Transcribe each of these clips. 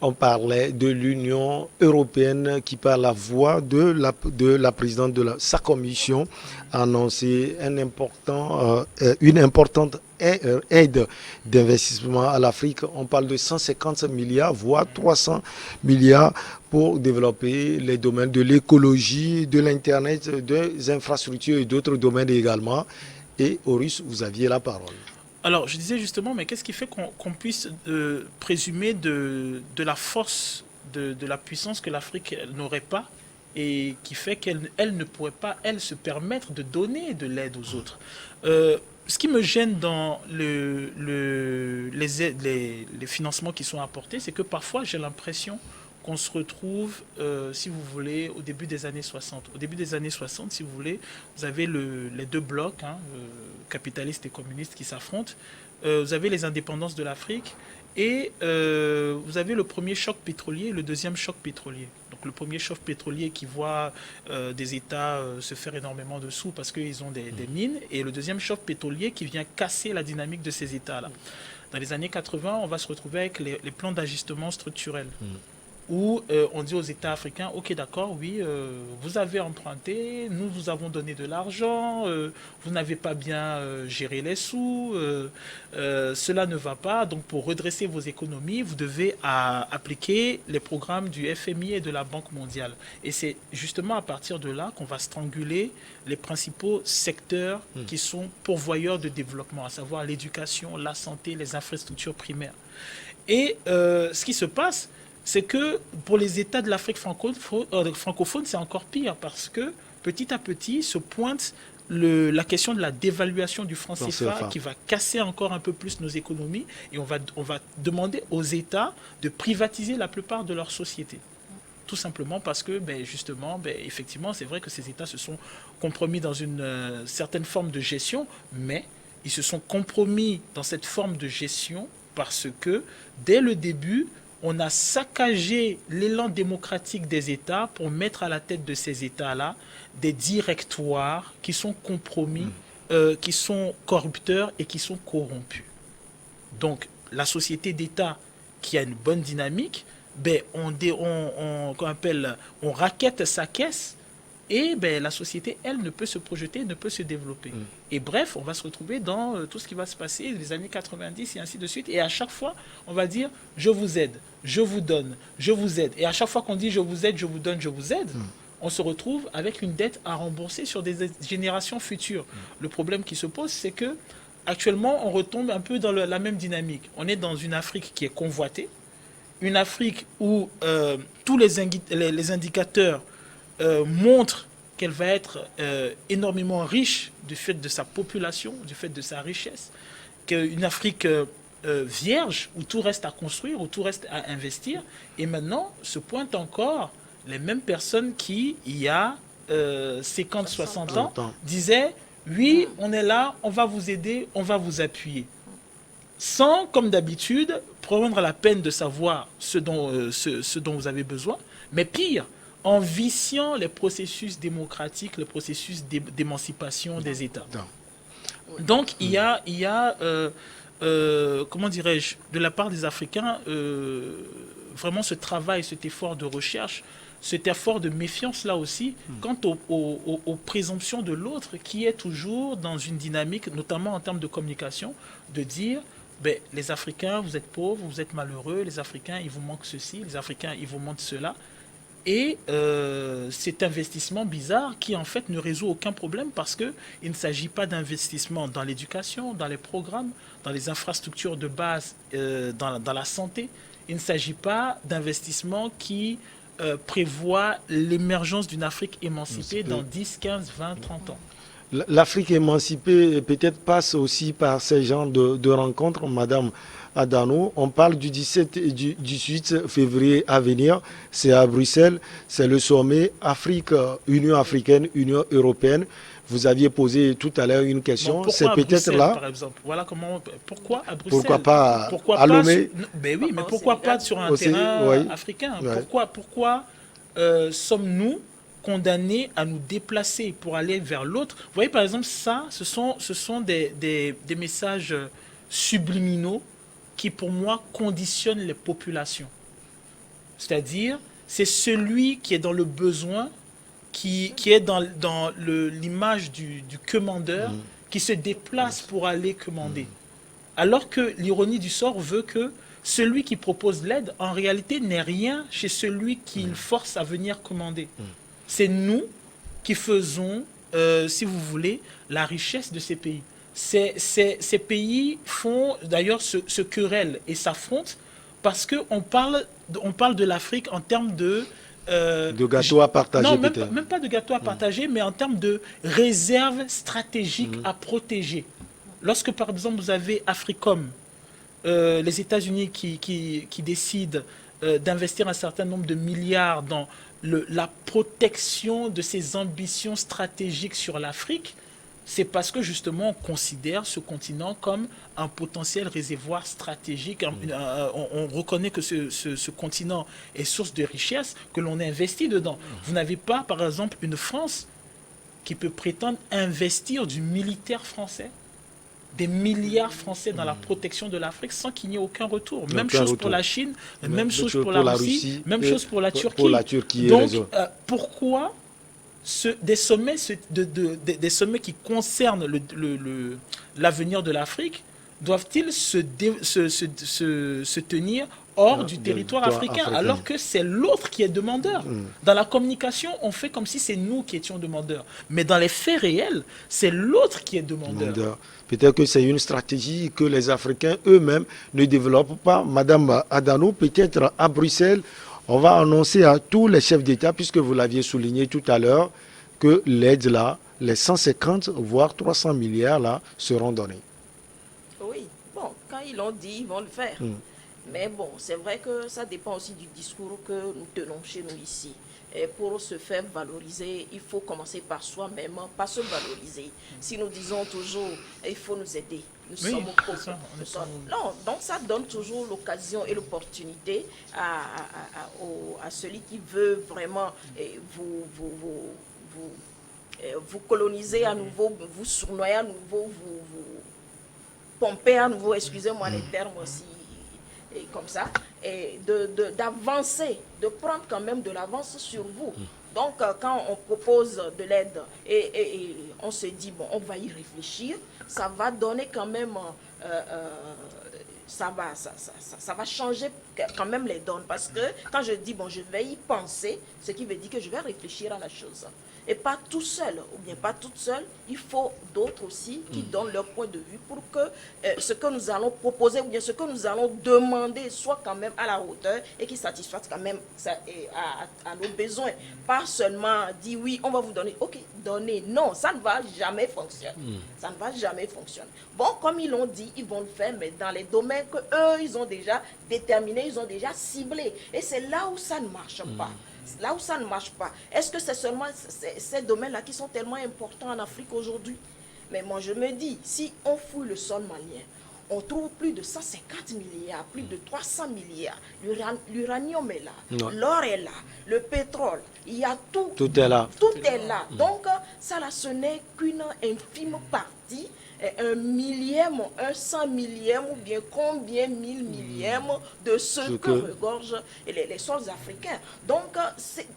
on parlait de l'Union européenne qui, par la voix de la présidente de sa commission, a annoncé une importante aide d'investissement à l'Afrique. On parle de 150 milliards, voire 300 milliards pour développer les domaines de l'écologie, de l'Internet, des infrastructures et d'autres domaines également. Et Horus, vous aviez la parole. Alors, je disais justement, mais qu'est-ce qui fait qu'on puisse présumer de la force, de la puissance que l'Afrique n'aurait pas et qui fait qu'elle ne pourrait pas, elle, se permettre de donner de l'aide aux autres. Ce qui me gêne dans les financements qui sont apportés, c'est que parfois j'ai l'impression qu'on se retrouve, si vous voulez, au début des années 60. Au début des années 60, si vous voulez, vous avez les deux blocs, hein, capitalistes et communistes, qui s'affrontent. Vous avez les indépendances de l'Afrique et vous avez le premier choc pétrolier et le deuxième choc pétrolier. Donc le premier choc pétrolier qui voit des États se faire énormément de sous parce qu'ils ont des mines, et le deuxième choc pétrolier qui vient casser la dynamique de ces États-là. Dans les années 80, on va se retrouver avec les plans d'ajustement structurel. Où on dit aux États africains, ok d'accord, oui, vous avez emprunté, nous vous avons donné de l'argent, vous n'avez pas bien géré les sous, cela ne va pas, donc pour redresser vos économies, vous devez appliquer les programmes du FMI et de la Banque mondiale. Et c'est justement à partir de là qu'on va stranguler les principaux secteurs qui sont pourvoyeurs de développement, à savoir l'éducation, la santé, les infrastructures primaires. Et ce qui se passe, c'est que pour les États de l'Afrique francophone, c'est encore pire parce que petit à petit se pointe la question de la dévaluation du franc CFA qui va casser encore un peu plus nos économies, et on va demander aux États de privatiser la plupart de leurs sociétés. Tout simplement parce que, justement, effectivement, c'est vrai que ces États se sont compromis dans une certaine forme de gestion, mais ils se sont compromis dans cette forme de gestion parce que, dès le début, on a saccagé l'élan démocratique des États pour mettre à la tête de ces États-là des directoires qui sont compromis, qui sont corrupteurs et qui sont corrompus. Donc, la société d'État qui a une bonne dynamique, on raquette sa caisse, et la société, elle, ne peut se projeter, ne peut se développer. Et bref, on va se retrouver dans tout ce qui va se passer les années 90 et ainsi de suite. Et à chaque fois, on va dire, je vous aide, je vous donne, je vous aide. Et à chaque fois qu'on dit, je vous aide, je vous donne, je vous aide, on se retrouve avec une dette à rembourser sur des générations futures. Le problème qui se pose, c'est que actuellement, on retombe un peu dans la même dynamique. On est dans une Afrique qui est convoitée, une Afrique où tous les indicateurs montre qu'elle va être énormément riche du fait de sa population, du fait de sa richesse, qu'une Afrique vierge où tout reste à construire, où tout reste à investir. Et maintenant se pointent encore les mêmes personnes qui, il y a 50, 60 ans, disaient oui, on est là, on va vous aider, on va vous appuyer. Sans, comme d'habitude, prendre la peine de savoir ce dont vous avez besoin, mais pire, en viciant les processus démocratiques, les processus d'émancipation des États. Donc, il y a comment dirais-je, de la part des Africains, vraiment ce travail, cet effort de recherche, cet effort de méfiance là aussi, quant aux présomptions de l'autre, qui est toujours dans une dynamique, notamment en termes de communication, de dire, les Africains, vous êtes pauvres, vous êtes malheureux, les Africains, il vous manque ceci, les Africains, il vous manque cela. Et cet investissement bizarre qui en fait ne résout aucun problème parce qu'il ne s'agit pas d'investissement dans l'éducation, dans les programmes, dans les infrastructures de base, dans la santé. Il ne s'agit pas d'investissement qui prévoit l'émergence d'une Afrique émancipée dans 10, 15, 20, 30 ans. L'Afrique émancipée peut-être passe aussi par ces genres de rencontres, Madame Adano. On parle du 17 et du 18 février à venir. C'est à Bruxelles. C'est le sommet Afrique, Union africaine, Union européenne. Vous aviez posé tout à l'heure une question. Bon, c'est peut-être là. Par exemple, voilà comment. Pourquoi à Bruxelles? Pourquoi pas à Lomé? Oui, mais pourquoi pas sur un terrain africain? Pourquoi sommes-nous condamnés à nous déplacer pour aller vers l'autre? Vous voyez, par exemple, ça, ce sont des messages subliminaux qui, pour moi, conditionnent les populations. C'est-à-dire, c'est celui qui est dans le besoin, qui est dans l'image du commandeur, qui se déplace pour aller commander. Alors que l'ironie du sort veut que celui qui propose l'aide, en réalité, n'est rien chez celui qu'il force à venir commander. C'est nous qui faisons, si vous voulez, la richesse de ces pays. Ces pays font d'ailleurs se querellent et s'affrontent parce qu'on parle de l'Afrique en termes de gâteau à partager. Non, même pas de gâteau à partager, mais en termes de réserve stratégique à protéger. Lorsque, par exemple, vous avez Africom, les États-Unis qui décident d'investir un certain nombre de milliards dans la protection de ses ambitions stratégiques sur l'Afrique, c'est parce que justement on considère ce continent comme un potentiel réservoir stratégique. On reconnaît que ce continent est source de richesse, que l'on investit dedans. Vous n'avez pas, par exemple, une France qui peut prétendre investir du militaire français, des milliards français dans la protection de l'Afrique sans qu'il n'y ait aucun retour. Même chose pour la Chine, même chose pour la Russie, même chose pour la Turquie. Donc, pourquoi des sommets qui concernent l'avenir de l'Afrique doivent-ils se tenir hors du territoire africain, alors que c'est l'autre qui est demandeur. Dans la communication, on fait comme si c'est nous qui étions demandeurs. Mais dans les faits réels, c'est l'autre qui est demandeur. Peut-être que c'est une stratégie que les Africains eux-mêmes ne développent pas. Madame Adano, peut-être à Bruxelles, on va annoncer à tous les chefs d'État, puisque vous l'aviez souligné tout à l'heure, que l'aide là, les 150 voire 300 milliards là, seront donnés. Oui, bon, quand ils l'ont dit, ils vont le faire. Mais bon, c'est vrai que ça dépend aussi du discours que nous tenons chez nous ici. Et pour se faire valoriser, il faut commencer par soi-même, pas se valoriser. Si nous disons toujours, il faut nous aider, nous sommes pauvres. Non, donc ça donne toujours l'occasion et l'opportunité à celui qui veut vraiment vous coloniser à nouveau, vous sournoyer à nouveau, vous pomper à nouveau, excusez-moi les termes aussi, et comme ça, et d'avancer, de prendre quand même de l'avance sur vous. Donc, quand on propose de l'aide et on se dit, bon, on va y réfléchir, ça va donner quand même, ça va changer quand même les donnes. Parce que quand je dis, bon, je vais y penser, ce qui veut dire que je vais réfléchir à la chose. Et pas tout seul, ou bien pas toute seule, il faut d'autres aussi qui donnent leur point de vue pour que ce que nous allons proposer, ou bien ce que nous allons demander soit quand même à la hauteur et qui satisfasse quand même à nos besoins. Pas seulement dire oui, on va vous donner, ok, donner. Non, ça ne va jamais fonctionner. Ça ne va jamais fonctionner. Bon, comme ils l'ont dit, ils vont le faire, mais dans les domaines qu'eux, ils ont déjà déterminés, ils ont déjà ciblés. Et c'est là où ça ne marche pas. Là où ça ne marche pas. Est-ce que c'est seulement ces domaines-là qui sont tellement importants en Afrique aujourd'hui? Mais moi, je me dis, si on fouille le sol malien, on trouve plus de 150 milliards, plus de 300 milliards. L'uranium est là, l'or est là, le pétrole, il y a tout. Tout est là. Tout est là. Donc, ça là, ce n'est qu'une infime partie, un millième, un 100 millième, ou bien combien mille millièmes de ce que regorgent les sols africains. Donc,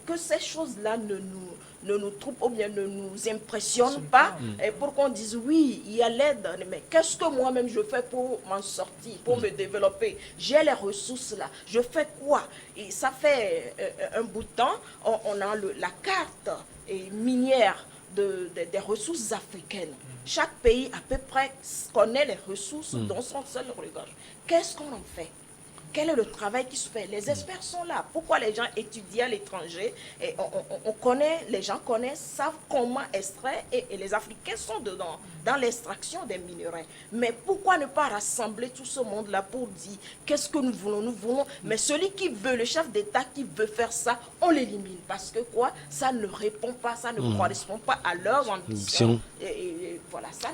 que ces choses-là ne nous trouvent ou bien ne nous impressionnent pas, et pour qu'on dise oui, il y a l'aide, mais qu'est-ce que moi-même je fais pour m'en sortir, pour me développer? J'ai les ressources là, je fais quoi? Et ça fait un bout de temps, on a la carte minière des ressources africaines. Chaque pays à peu près connaît les ressources dont son seul regorge. Qu'est-ce qu'on en fait? Quel est le travail qui se fait? Les experts sont là. Pourquoi les gens étudient à l'étranger? Et on connaît, les gens connaissent, savent comment extraire, et les Africains sont dedans, dans l'extraction des minerais. Mais pourquoi ne pas rassembler tout ce monde-là pour dire qu'est-ce que nous voulons? Nous voulons, mais celui qui veut, le chef d'État qui veut faire ça, on l'élimine. Parce que quoi? Ça ne répond pas, ça ne correspond pas à leurs ambitions. Et voilà, ça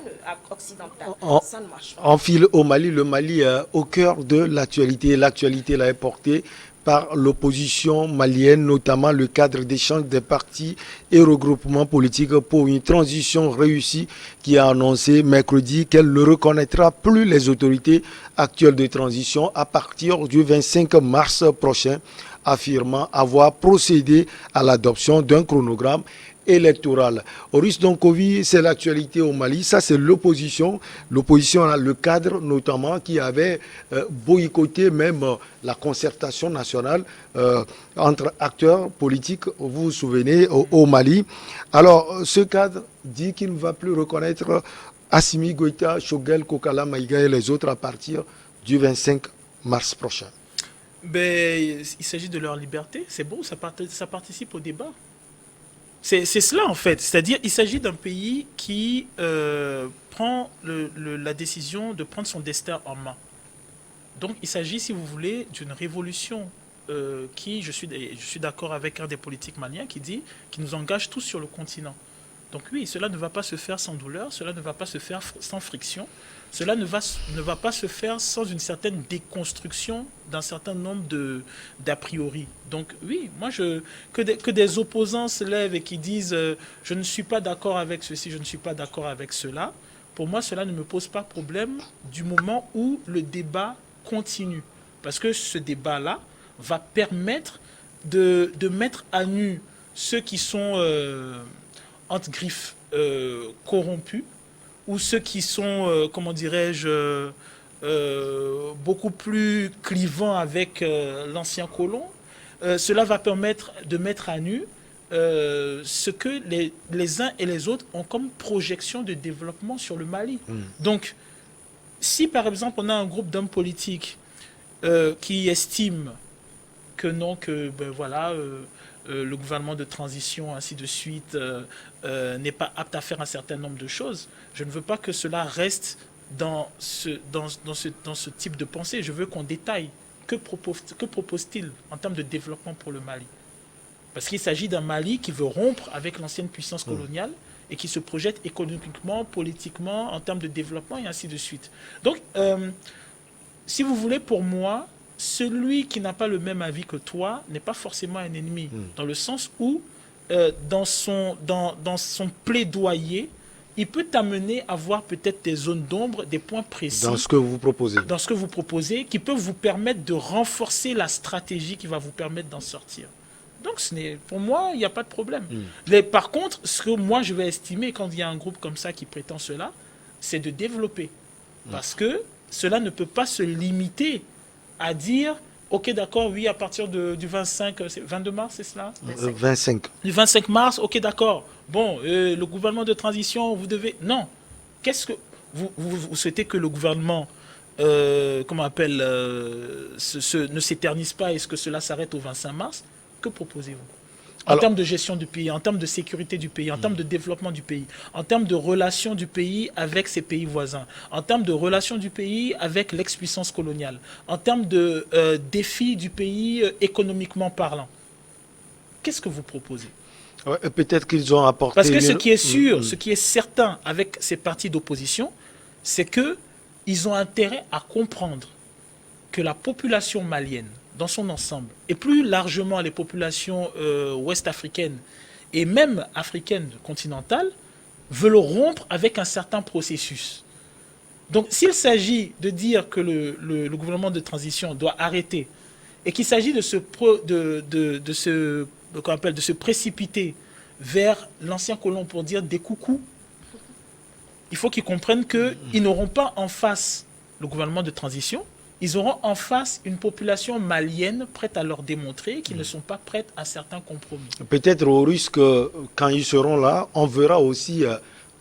occidental, ça ne marche pas. On file au Mali, le Mali au cœur de l'actualité. L'actualité là est portée par l'opposition malienne, notamment le cadre d'échange des partis et regroupements politiques pour une transition réussie, qui a annoncé mercredi qu'elle ne reconnaîtra plus les autorités actuelles de transition à partir du 25 mars prochain, affirmant avoir procédé à l'adoption d'un chronogramme électoral. Oris Donkovi, c'est l'actualité au Mali. Ça, c'est l'opposition. L'opposition a le cadre, notamment, qui avait boycotté même la concertation nationale entre acteurs politiques, vous vous souvenez, au Mali. Alors, ce cadre dit qu'il ne va plus reconnaître Assimi Goïta, Choguel, Kokala, Maïga et les autres à partir du 25 mars prochain. Ben, il s'agit de leur liberté. C'est bon, ça participe au débat. C'est cela en fait, c'est-à-dire il s'agit d'un pays qui prend la décision de prendre son destin en main. Donc il s'agit, si vous voulez, d'une révolution qui, je suis d'accord avec un des politiques maliens qui dit, qui nous engage tous sur le continent. Donc oui, cela ne va pas se faire sans douleur, cela ne va pas se faire sans friction, cela ne va pas se faire sans une certaine déconstruction d'un certain nombre d'a priori. Donc oui, moi que des opposants se lèvent et qui disent je ne suis pas d'accord avec ceci, je ne suis pas d'accord avec cela, pour moi cela ne me pose pas problème du moment où le débat continue. Parce que ce débat-là va permettre de mettre à nu ceux qui sont entre griffes corrompus, ou ceux qui sont, comment dirais-je, beaucoup plus clivants avec l'ancien colon. Cela va permettre de mettre à nu ce que les uns et les autres ont comme projection de développement sur le Mali. Donc, si par exemple on a un groupe d'hommes politiques qui estiment que non, que ben voilà, le gouvernement de transition, ainsi de suite, n'est pas apte à faire un certain nombre de choses, je ne veux pas que cela reste dans ce type de pensée. Je veux qu'on détaille. Que propose-t-il en termes de développement pour le Mali? Parce qu'il s'agit d'un Mali qui veut rompre avec l'ancienne puissance coloniale et qui se projette économiquement, politiquement, en termes de développement et ainsi de suite. Donc, si vous voulez, pour moi, celui qui n'a pas le même avis que toi n'est pas forcément un ennemi, dans le sens où, dans son plaidoyer, il peut t'amener à voir peut-être des zones d'ombre, des points précis. Dans ce que vous proposez. Dans ce que vous proposez, qui peuvent vous permettre de renforcer la stratégie qui va vous permettre d'en sortir. Donc, pour moi, il n'y a pas de problème. Par contre, ce que moi, je vais estimer quand il y a un groupe comme ça qui prétend cela, c'est de développer. Parce que cela ne peut pas se limiter à dire, ok, d'accord, oui, à partir du 22 mars, c'est cela 25. Du 25 mars, ok, d'accord. Bon, le gouvernement de transition, vous devez... Non. Qu'est-ce que... Vous souhaitez que le gouvernement, comment on appelle, ne s'éternise pas et que cela s'arrête au 25 mars? Que proposez-vous? En termes de gestion du pays, en termes de sécurité du pays, en termes de développement du pays, en termes de relations du pays avec ses pays voisins, en termes de relations du pays avec l'ex-puissance coloniale, en termes de défis du pays économiquement parlant. Qu'est-ce que vous proposez? Ouais, peut-être qu'ils ont apporté... Parce que ce qui est sûr, ce qui est certain avec ces partis d'opposition, c'est qu'ils ont intérêt à comprendre que la population malienne, dans son ensemble, et plus largement les populations ouest-africaines et même africaines continentales, veulent rompre avec un certain processus. Donc s'il s'agit de dire que le gouvernement de transition doit arrêter et qu'il s'agit de se précipiter vers l'ancien colon pour dire des coucous, il faut qu'ils comprennent qu'ils n'auront pas en face le gouvernement de transition, ils auront en face une population malienne prête à leur démontrer qu'ils ne sont pas prêts à certains compromis. Peut-être au risque, quand ils seront là, on verra aussi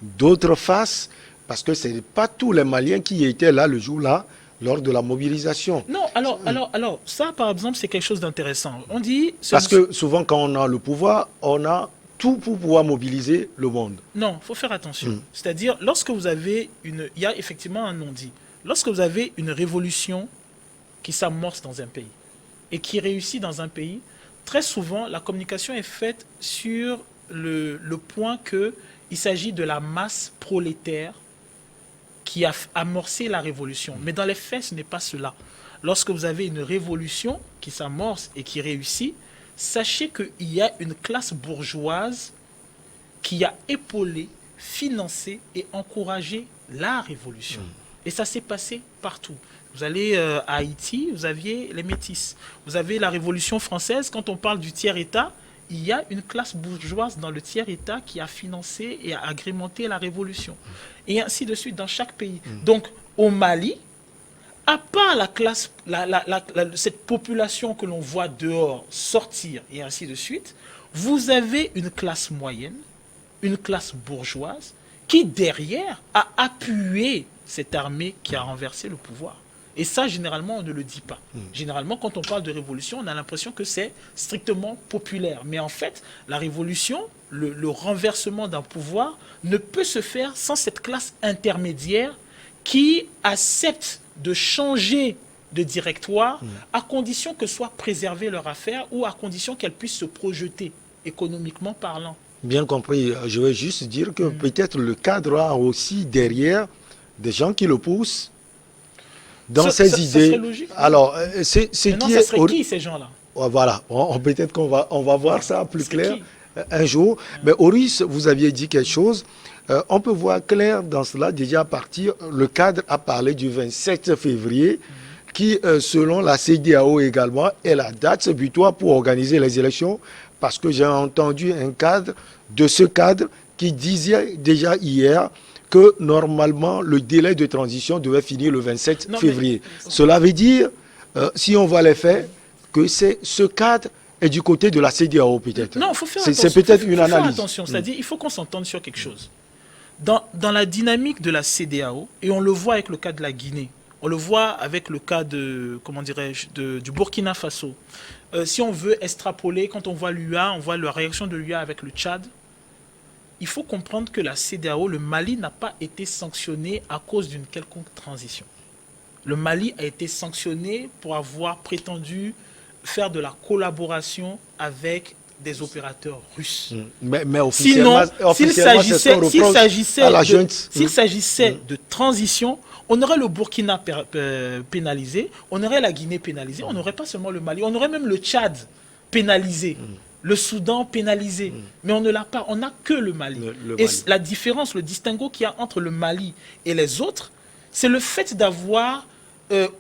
d'autres faces, parce que ce n'est pas tous les Maliens qui étaient là le jour-là, lors de la mobilisation. Non, alors ça, par exemple, c'est quelque chose d'intéressant. On dit... Parce que souvent, quand on a le pouvoir, on a tout pour pouvoir mobiliser le monde. Non, il faut faire attention. C'est-à-dire, lorsque vous avez il y a effectivement un non-dit. Lorsque vous avez une révolution qui s'amorce dans un pays et qui réussit dans un pays, très souvent, la communication est faite sur le point qu'il s'agit de la masse prolétaire qui a amorcé la révolution. Mais dans les faits, ce n'est pas cela. lorsque vous avez une révolution qui s'amorce et qui réussit, sachez qu'il y a une classe bourgeoise qui a épaulé, financé et encouragé la révolution. Et ça s'est passé partout. Vous allez à Haïti, vous aviez les métis. Vous avez la Révolution française, quand on parle du tiers-État, il y a une classe bourgeoise dans le tiers-État qui a financé et a agrémenté la révolution. Et ainsi de suite dans chaque pays. Donc, au Mali, à part la classe, cette population que l'on voit dehors sortir et ainsi de suite, vous avez une classe moyenne, une classe bourgeoise, qui derrière a appuyé cette armée qui a renversé le pouvoir. Et ça, généralement, on ne le dit pas. Généralement, quand on parle de révolution, on a l'impression que c'est strictement populaire. Mais en fait, la révolution, le renversement d'un pouvoir, ne peut se faire sans cette classe intermédiaire qui accepte de changer de directoire à condition que soit préservée leur affaire ou à condition qu'elle puisse se projeter économiquement parlant. Bien compris. Je veux juste dire que peut-être le cadre a aussi derrière des gens qui le poussent dans ces idées. Ça serait logique. Alors, c'est maintenant, qui ça est... serait qui ces gens-là? Voilà, peut-être qu'on va voir ça plus C'est clair qui un jour. Mais Oris, vous aviez dit quelque chose. On peut voir clair dans cela déjà à partir, le cadre a parlé du 27 février, qui, selon la CEDEAO également, est la date butoir pour organiser les élections, parce que j'ai entendu un cadre de ce cadre qui disait déjà hier que normalement le délai de transition devait finir le 27 février. Cela veut dire, si on voit les faits, que c'est ce cadre est du côté de la CEDEAO peut-être. Non, il faut faire attention. C'est peut-être une analyse. Attention, c'est-à-dire il faut qu'on s'entende sur quelque chose. Dans la dynamique de la CEDEAO, et on le voit avec le cas de la Guinée, on le voit avec le cas de, comment dirais-je, du Burkina Faso. Si on veut extrapoler, quand on voit l'UA, on voit la réaction de l'UA avec le Tchad. Il faut comprendre que la CEDEAO, le Mali n'a pas été sanctionné à cause d'une quelconque transition. Le Mali a été sanctionné pour avoir prétendu faire de la collaboration avec des opérateurs russes. Mais officiellement, s'il s'agissait de transition, on aurait le Burkina pénalisé, on aurait la Guinée pénalisée, on n'aurait pas seulement le Mali, on aurait même le Tchad pénalisé, le Soudan pénalisé, mais on ne l'a pas, on n'a que le Mali. Et la différence, le distinguo qu'il y a entre le Mali et les autres, c'est le fait d'avoir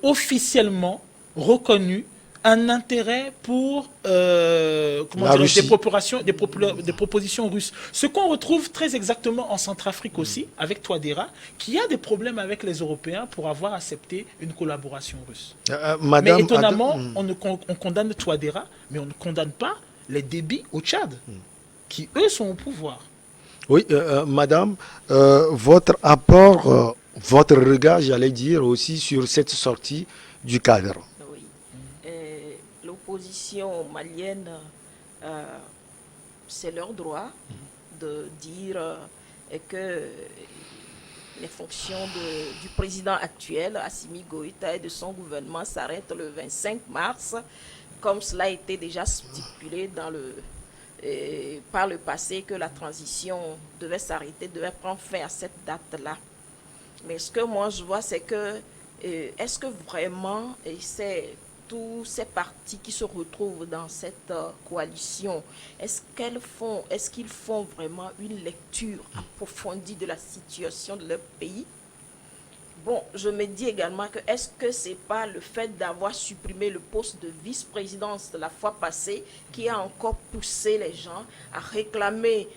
officiellement reconnu un intérêt pour des propositions russes. Ce qu'on retrouve très exactement en Centrafrique aussi, avec Touadéra, qui a des problèmes avec les Européens pour avoir accepté une collaboration russe. Mais étonnamment, on condamne Touadéra, mais on ne condamne pas les débits au Tchad, qui eux sont au pouvoir. Oui, madame, votre apport, votre regard, j'allais dire aussi sur cette sortie du cadre. L'opposition malienne, c'est leur droit de dire que les fonctions du président actuel, Assimi Goïta, et de son gouvernement s'arrêtent le 25 mars, comme cela a été déjà stipulé par le passé, que la transition devait s'arrêter, devait prendre fin à cette date-là. Mais ce que moi je vois, c'est que est-ce que vraiment c'est tous ces partis qui se retrouvent dans cette coalition, est-ce qu'ils font vraiment une lecture approfondie de la situation de leur pays? Bon, je me dis également que est-ce que c'est pas le fait d'avoir supprimé le poste de vice-présidence de la fois passée qui a encore poussé les gens à réclamer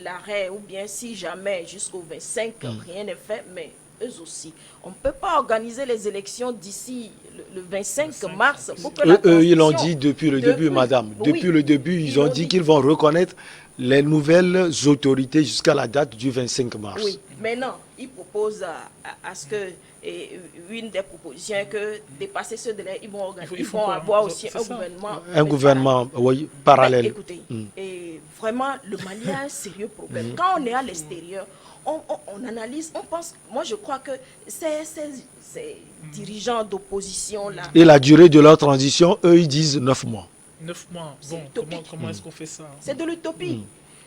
l'arrêt, ou bien si jamais jusqu'au 25 rien n'est fait, mais eux aussi. On ne peut pas organiser les élections d'ici le 25 mars. Pour que eux, ils l'ont dit depuis le début, madame. Depuis le début, ils ont dit qu'ils vont reconnaître les nouvelles autorités jusqu'à la date du 25 mars. Oui, maintenant, ils proposent à ce que, une des propositions est que dépasser ce délai, ils vont avoir aussi un gouvernement. Un gouvernement, oui, parallèle. Mais écoutez, et vraiment, le Mali a un sérieux problème. Quand on est à l'extérieur, on analyse, on pense, moi je crois que ces dirigeants d'opposition-là... Et la durée de leur transition, eux, ils disent 9 mois. 9 mois, bon, comment est-ce qu'on fait ça? C'est de l'utopie.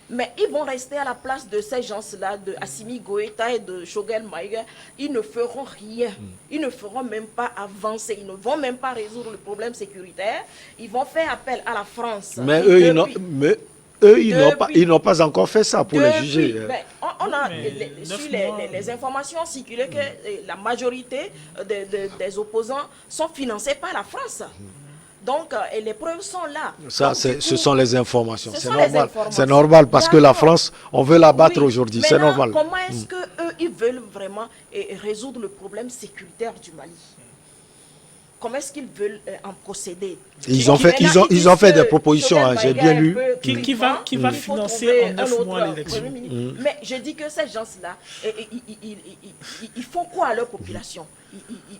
Mais ils vont rester à la place de ces gens-là, de Assimi Goïta et de Choguel Maïga. Ils ne feront rien. Ils ne feront même pas avancer. Ils ne vont même pas résoudre le problème sécuritaire. Ils vont faire appel à la France. Mais Et eux, depuis- ils n'ont pas encore fait ça pour les juger. ben, on a Mais sur 9 les, mois. les informations circulées que la majorité des opposants sont financés par la France. Donc, et les preuves sont là. Ça, Donc, du ce coup, sont les informations. ce C'est sont les normal. informations. C'est normal parce que la D'accord. France, on veut la battre oui. aujourd'hui. C'est Maintenant, normal. comment est-ce qu'eux, ils veulent vraiment résoudre le problème sécuritaire du Mali? Comment est-ce qu'ils veulent en procéder? Ils ont fait, Maintenant, ils ont fait disent des que propositions. Choguel J'ai Maïga bien est un lu. peu Qui clivant, va qu'il faut financer trouver en 9 un autre mois l'élection. Premier ministre. Mais je dis que ces gens-là, ils font quoi à leur population?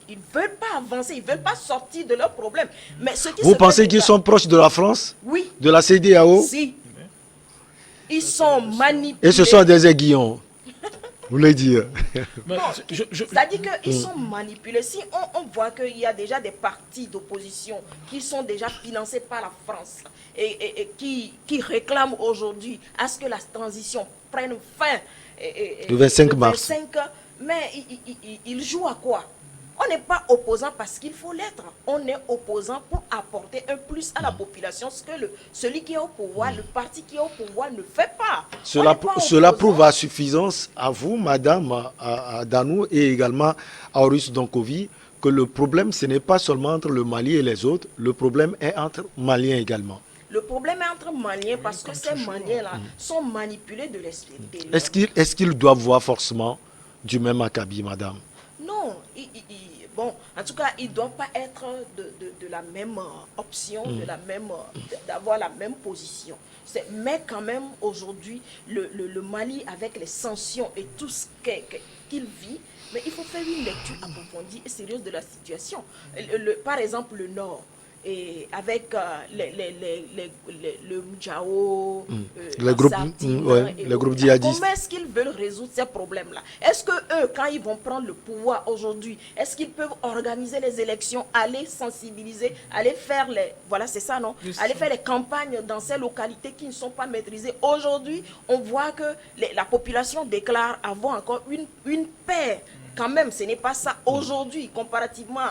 Ils ne veulent pas avancer, ils ne veulent pas sortir de leurs problèmes. Mais ce qui Vous se pensez fait qu'ils déjà- sont proches de la France, Oui, de la CEDEAO, si. Ils sont manipulés. et ce sont des aiguillons? Vous voulez dire? Mais C'est-à-dire qu'ils sont manipulés. Si on voit qu'il y a déjà des partis d'opposition qui sont déjà financés par la France et qui réclament aujourd'hui à ce que la transition prenne fin Le 25 mars. 25, mais ils jouent à quoi? On n'est pas opposant parce qu'il faut l'être. On est opposant pour apporter un plus à la population, ce que celui qui est au pouvoir, le parti qui est au pouvoir ne fait pas. On Cela, n'est pas cela opposant. prouve à suffisance à vous, madame, à Danou et également à Horus Donkovi, que le problème, ce n'est pas seulement entre le Mali et les autres, le problème est entre Maliens également. Le problème est entre Maliens parce que ces Maliens-là sont manipulés de l'esprit. Est-ce qu'ils doivent voir forcément du même acabit, madame? Non, bon, en tout cas, ils ne doivent pas être de la même option, d'avoir la même position. Mais quand même, aujourd'hui, le Mali, avec les sanctions et tout ce qu'il vit, mais il faut faire une lecture approfondie et sérieuse de la situation. Par exemple, le Nord. Et avec le Mjao, Les groupes, et les groupes autres. djihadistes. Comment est-ce qu'ils veulent résoudre ces problèmes-là? Est-ce que eux, quand ils vont prendre le pouvoir aujourd'hui, est-ce qu'ils peuvent organiser les élections, aller sensibiliser, aller faire les... Voilà, c'est ça, non? Juste Aller ça. faire les campagnes dans ces localités qui ne sont pas maîtrisées. Aujourd'hui, on voit que la population déclare avoir encore une paix. Quand même, ce n'est pas ça aujourd'hui, comparativement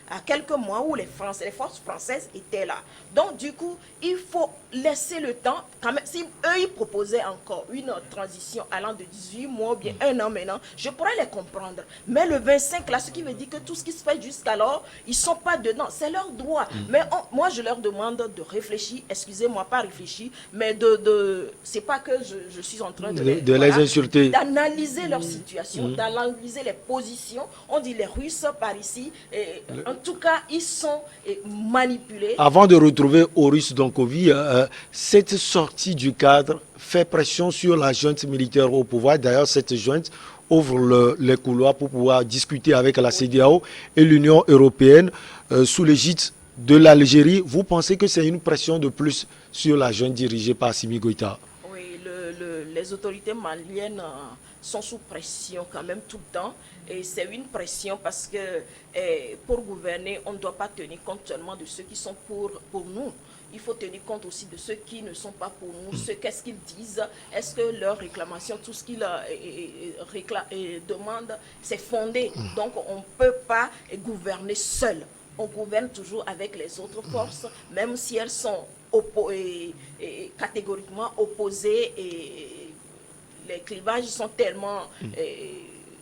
à quelques mois où les forces françaises étaient là. Donc, du coup, il faut laisser le temps. Quand même, si eux, ils proposaient encore une transition allant de 18 mois ou bien un an maintenant, je pourrais les comprendre. Mais le 25, là, ce qui veut dire que tout ce qui se fait jusqu'alors, ils ne sont pas dedans. C'est leur droit. Mais moi, je leur demande de réfléchir, excusez-moi, pas réfléchir, mais c'est pas que je suis en train de les insulter. d'analyser leur situation, d'analyser les positions. On dit les Russes par ici. En tout cas, ils sont manipulés. Avant de retrouver Horus Donkovi, cette sortie du cadre fait pression sur la junte militaire au pouvoir. D'ailleurs, cette junte ouvre les couloirs pour pouvoir discuter avec la CEDEAO et l'Union européenne sous l'égide de l'Algérie. Vous pensez que c'est une pression de plus sur la junte dirigée par Assimi Goïta? Oui, les autorités maliennes sont sous pression quand même tout le temps. Et c'est une pression parce que pour gouverner, on ne doit pas tenir compte seulement de ceux qui sont pour nous. Il faut tenir compte aussi de ceux qui ne sont pas pour nous. Qu'est-ce qu'ils disent? Est-ce que leurs réclamations, tout ce qu'ils demandent, c'est fondé? Donc on ne peut pas gouverner seul. On gouverne toujours avec les autres forces, même si elles sont catégoriquement opposées et les clivages sont tellement...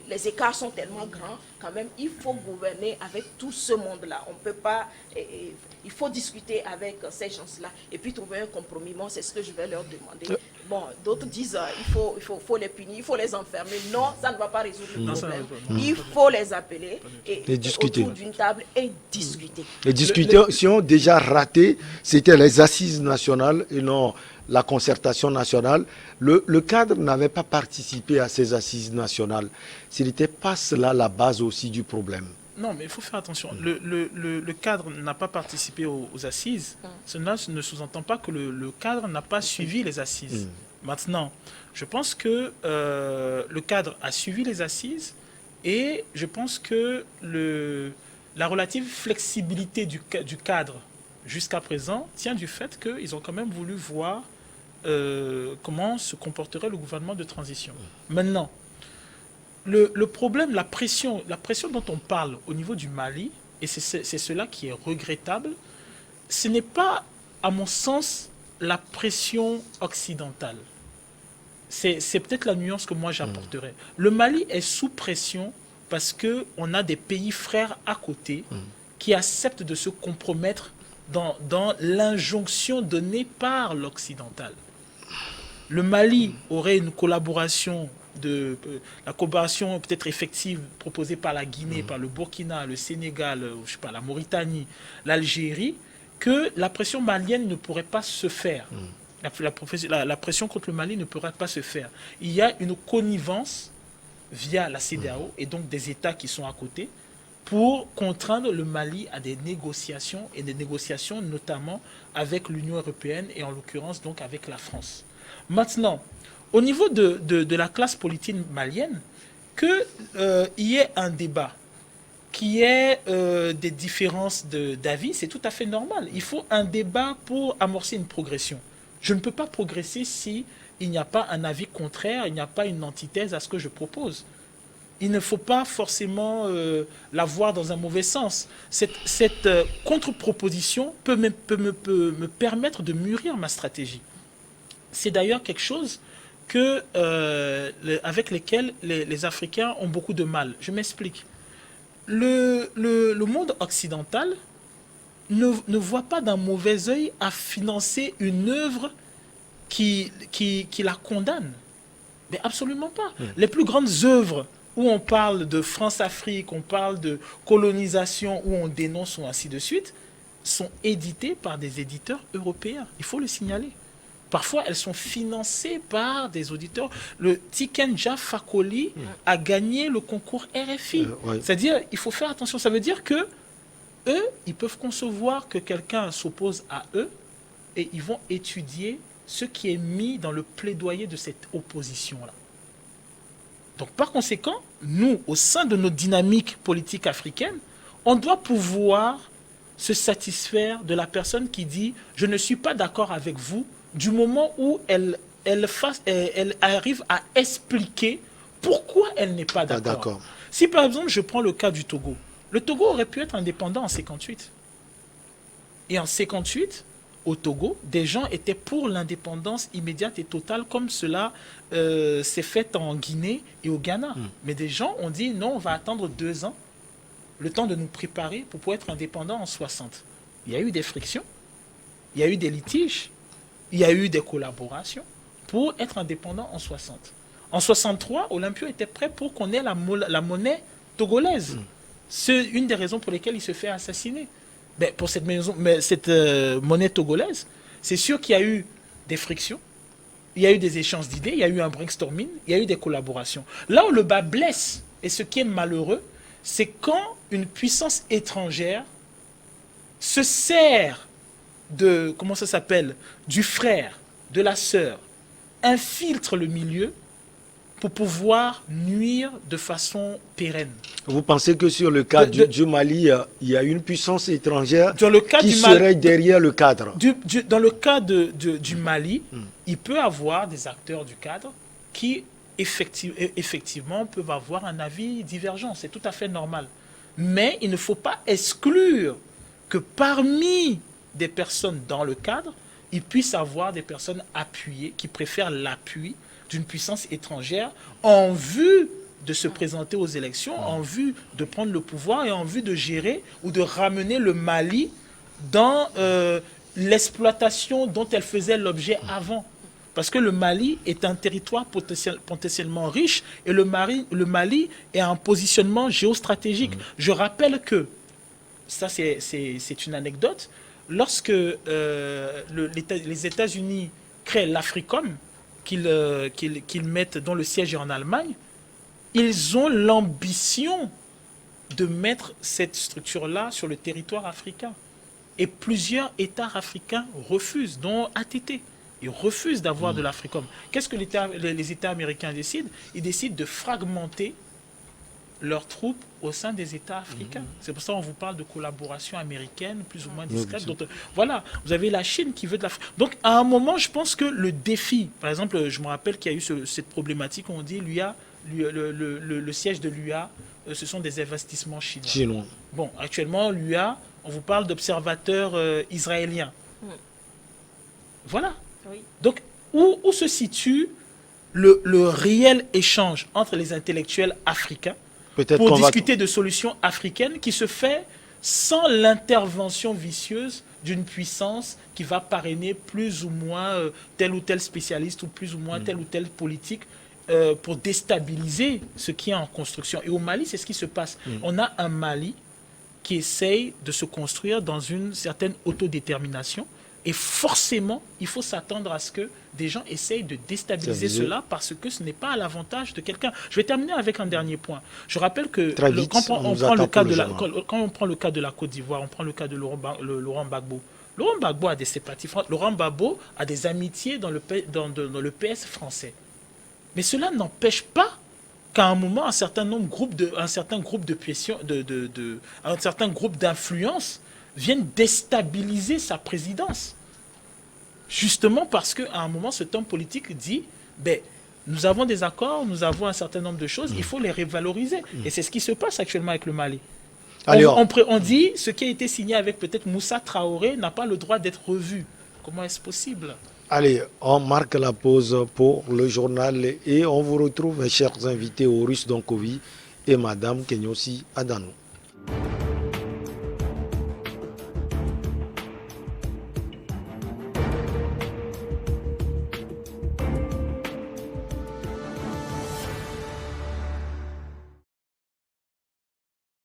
les écarts sont tellement grands, quand même, il faut gouverner avec tout ce monde-là. On ne peut pas... il faut discuter avec ces gens-là et puis trouver un compromis. Bon, c'est ce que je vais leur demander. Bon, d'autres disent il faut les punir, il faut les enfermer. Non, ça ne va pas résoudre le problème. Il faut les appeler et discuter. autour d'une table et discuter. Les discussions déjà ratées, c'était les assises nationales et non la concertation nationale. Le cadre n'avait pas participé à ces assises nationales. Ce n'était pas cela la base aussi du problème. Non, mais il faut faire attention. Le cadre n'a pas participé aux assises. Cela ne sous-entend pas que le cadre n'a pas suivi les assises. Maintenant, je pense que le cadre a suivi les assises et je pense que la relative flexibilité du cadre jusqu'à présent tient du fait qu'ils ont quand même voulu voir comment se comporterait le gouvernement de transition. Maintenant, le problème, la pression dont on parle au niveau du Mali, et c'est cela qui est regrettable, ce n'est pas, à mon sens, la pression occidentale. C'est peut-être la nuance que moi j'apporterais. Le Mali est sous pression parce qu'on a des pays frères à côté qui acceptent de se compromettre dans l'injonction donnée par l'occidental. Le Mali aurait une collaboration, la coopération peut-être effective proposée par la Guinée, par le Burkina, le Sénégal, je sais pas, la Mauritanie, l'Algérie, que la pression malienne ne pourrait pas se faire. La pression contre le Mali ne pourrait pas se faire. Il y a une connivence via la CEDEAO et donc des États qui sont à côté pour contraindre le Mali à des négociations, et des négociations notamment avec l'Union européenne et en l'occurrence donc avec la France. Maintenant, au niveau de la classe politique malienne, qu'il y ait un débat, qu'il y ait des différences d'avis, c'est tout à fait normal. Il faut un débat pour amorcer une progression. Je ne peux pas progresser si il n'y a pas un avis contraire, il n'y a pas une antithèse à ce que je propose. Il ne faut pas forcément la voir dans un mauvais sens. Cette contre-proposition peut me permettre de mûrir ma stratégie. C'est d'ailleurs quelque chose avec lequel les Africains ont beaucoup de mal. Je m'explique. Le monde occidental ne voit pas d'un mauvais œil à financer une œuvre qui la condamne. Mais absolument pas. Les plus grandes œuvres où on parle de France-Afrique, on parle de colonisation, où on dénonce ou ainsi de suite, sont éditées par des éditeurs européens. Il faut le signaler. Parfois, elles sont financées par des auditeurs. Le Tikenja Fakoli a gagné le concours RFI. Ouais. C'est-à-dire, il faut faire attention. Ça veut dire que eux, ils peuvent concevoir que quelqu'un s'oppose à eux et ils vont étudier ce qui est mis dans le plaidoyer de cette opposition-là. Donc, par conséquent, nous, au sein de nos dynamiques politiques africaines, on doit pouvoir se satisfaire de la personne qui dit « je ne suis pas d'accord avec vous », du moment où elle arrive à expliquer pourquoi elle n'est pas d'accord. Si par exemple je prends le cas du Togo, le Togo aurait pu être indépendant en 1958. Et en 1958, au Togo, des gens étaient pour l'indépendance immédiate et totale comme cela s'est fait en Guinée et au Ghana. Mais des gens ont dit non, on va attendre 2 ans, le temps de nous préparer pour pouvoir être indépendant en 1960. Il y a eu des frictions, il y a eu des litiges, il y a eu des collaborations pour être indépendant en 1960. En 1963, Olympio était prêt pour qu'on ait la monnaie togolaise. C'est une des raisons pour lesquelles il se fait assassiner. Mais pour cette monnaie togolaise, c'est sûr qu'il y a eu des frictions, il y a eu des échanges d'idées, il y a eu un brainstorming, il y a eu des collaborations. Là où le bas blesse, et ce qui est malheureux, c'est quand une puissance étrangère se sert du frère, de la sœur, infiltre le milieu pour pouvoir nuire de façon pérenne. Vous pensez que sur le cas du Mali, il y a une puissance étrangère qui serait derrière le cadre? Dans le cas du Mali, il peut y avoir des acteurs du cadre qui effectivement peuvent avoir un avis divergent. C'est tout à fait normal. Mais il ne faut pas exclure que parmi des personnes dans le cadre, il puisse avoir des personnes appuyées qui préfèrent l'appui d'une puissance étrangère en vue de se présenter aux élections, en vue de prendre le pouvoir et en vue de gérer ou de ramener le Mali dans l'exploitation dont elle faisait l'objet avant. Parce que le Mali est un territoire potentiellement riche et le Mali est un positionnement géostratégique. Je rappelle que, ça c'est une anecdote, lorsque les États-Unis créent l'Africom, qu'ils mettent, dont le siège est en Allemagne, ils ont l'ambition de mettre cette structure-là sur le territoire africain. Et plusieurs États africains refusent, dont ATT. Ils refusent d'avoir de l'Africom. Qu'est-ce que les États américains décident? Ils décident de fragmenter leurs troupes au sein des États africains. C'est pour ça qu'on vous parle de collaboration américaine, plus ou moins discrète. Donc, voilà, vous avez la Chine qui veut de l'Afrique. Donc, à un moment, je pense que le défi, par exemple, je me rappelle qu'il y a eu cette problématique, on dit le siège de l'UA, ce sont des investissements chinois. Bon, actuellement, l'UA, on vous parle d'observateurs israéliens. Voilà. Oui. Donc, où se situe le réel échange entre les intellectuels africains pour discuter de solutions africaines qui se fait sans l'intervention vicieuse d'une puissance qui va parrainer plus ou moins tel ou tel spécialiste ou plus ou moins telle ou telle politique pour déstabiliser ce qui est en construction. Et au Mali, c'est ce qui se passe. On a un Mali qui essaye de se construire dans une certaine autodétermination. Et forcément, il faut s'attendre à ce que des gens essayent de déstabiliser cela parce que ce n'est pas à l'avantage de quelqu'un. Je vais terminer avec un dernier point. Je rappelle que quand on prend le cas de la Côte d'Ivoire, on prend le cas de Laurent Gbagbo. Laurent Gbagbo a des sympathies. Laurent Gbagbo a des amitiés dans le PS français. Mais cela n'empêche pas qu'à un moment, un certain groupe d'influence viennent déstabiliser sa présidence. Justement parce qu'à un moment, cet homme politique dit, nous avons des accords, nous avons un certain nombre de choses, il faut les revaloriser. Et c'est ce qui se passe actuellement avec le Mali. On dit, ce qui a été signé avec peut-être Moussa Traoré n'a pas le droit d'être revu. Comment est-ce possible ? Allez, on marque la pause pour le journal et on vous retrouve, mes chers invités, Aurus Donkovi et Madame Kenyossi Adanou.